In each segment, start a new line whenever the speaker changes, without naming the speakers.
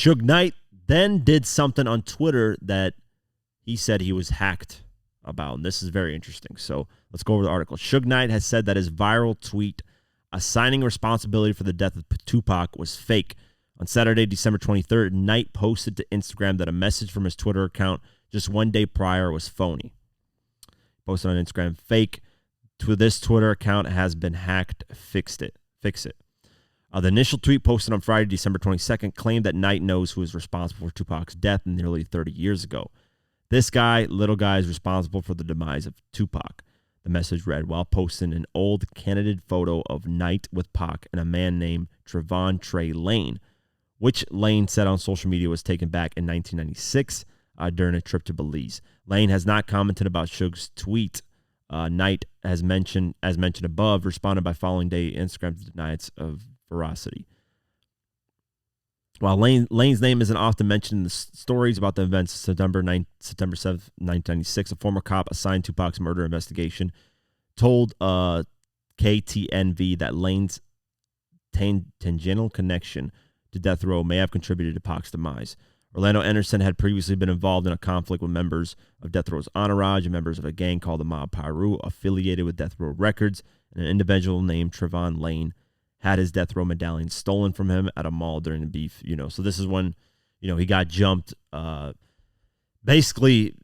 Suge Knight then did something on Twitter that he said he was hacked about, and this is very interesting. So let's go over the article. Suge Knight has said that his viral tweet assigning responsibility for the death of Tupac was fake. On Saturday, December 23rd, Knight posted to Instagram that a message from his Twitter account just one day prior was phony. Posted on Instagram, fake. This Twitter account has been hacked. Fix it. The initial tweet posted on Friday, December 22nd, claimed that Knight knows who is responsible for Tupac's death nearly 30 years ago. This guy, little guy, is responsible for the demise of Tupac. The message read while posting an old candid photo of Knight with Pac and a man named Trevon Trey Lane, which Lane said on social media was taken back in 1996 during a trip to Belize. Lane has not commented about Suge's tweet. Knight, as mentioned above, responded by following day Instagram to deny its veracity. While Lane's name isn't often mentioned in the stories about the events of September 7th, 1996, a former cop assigned Tupac's murder investigation told KTNV that Lane's tangential connection to death row may have contributed to Pac's demise. Orlando Anderson had previously been involved in a conflict with members of Death Row's entourage and members of a gang called the Mob Piru, affiliated with Death Row Records, and an individual named Trevon Lane had his Death Row medallion stolen from him at a mall during the beef. So this is when, he got jumped. Basically,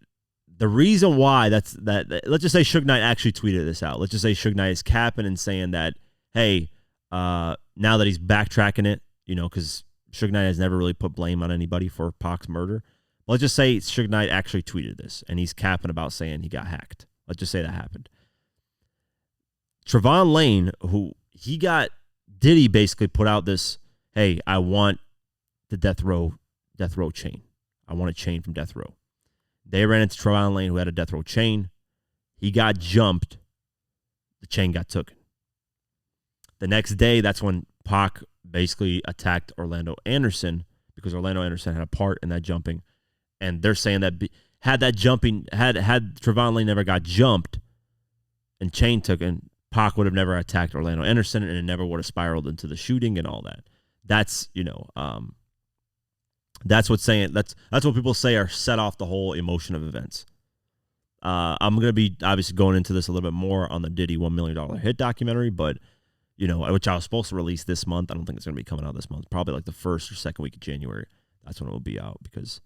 the reason why let's just say Suge Knight actually tweeted this out. Let's just say Suge Knight is capping and saying that, hey, now that he's backtracking it, because Suge Knight has never really put blame on anybody for Pac's murder. Let's just say Suge Knight actually tweeted this, and he's capping about saying he got hacked. Let's just say that happened. Trevon Lane, who he got, Diddy basically put out this, hey, I want the Death Row chain. I want a chain from Death Row. They ran into Trevon Lane, who had a Death Row chain. He got jumped. The chain got taken. The next day, that's when Pac basically attacked Orlando Anderson, because Orlando Anderson had a part in that jumping. And they're saying that had Trevon Lane never got jumped and chain taken, Pac would have never attacked Orlando Anderson, and it never would have spiraled into the shooting and all that. That's that's what people say are set off the whole emotion of events. I'm going to be obviously going into this a little bit more on the Diddy $1 million hit documentary, but which I was supposed to release this month. I don't think it's going to be coming out this month. Probably like the first or second week of January. That's when it will be out, because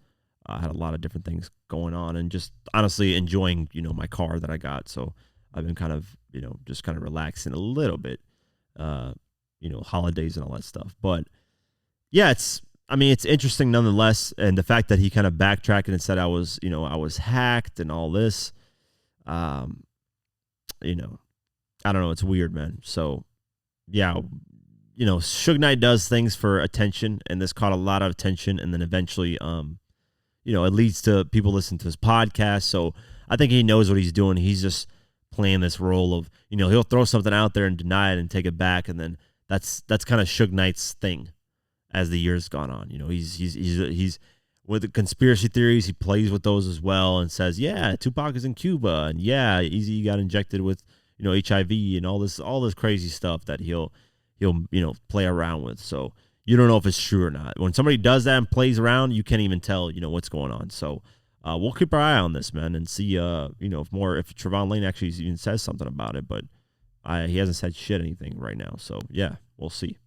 I had a lot of different things going on and just honestly enjoying, my car that I got. So I've been kind of, just kind of relaxing a little bit, holidays and all that stuff. But yeah, it's interesting nonetheless. And the fact that he kind of backtracked and said I was hacked and all this, I don't know. It's weird, man. So yeah, Suge Knight does things for attention, and this caught a lot of attention, and then eventually, it leads to people listening to his podcast. So I think he knows what he's doing. He's just playing this role of, he'll throw something out there and deny it and take it back, and then that's kind of Suge Knight's thing as the years gone on. He's with the conspiracy theories. He plays with those as well and says, yeah, Tupac is in Cuba, and yeah, Eazy got injected with HIV and all this crazy stuff that he'll play around with. So you don't know if it's true or not. When somebody does that and plays around, you can't even tell what's going on. So we'll keep our eye on this, man, and see if Trevon Lane actually even says something about it. But he hasn't said anything right now. So yeah, we'll see.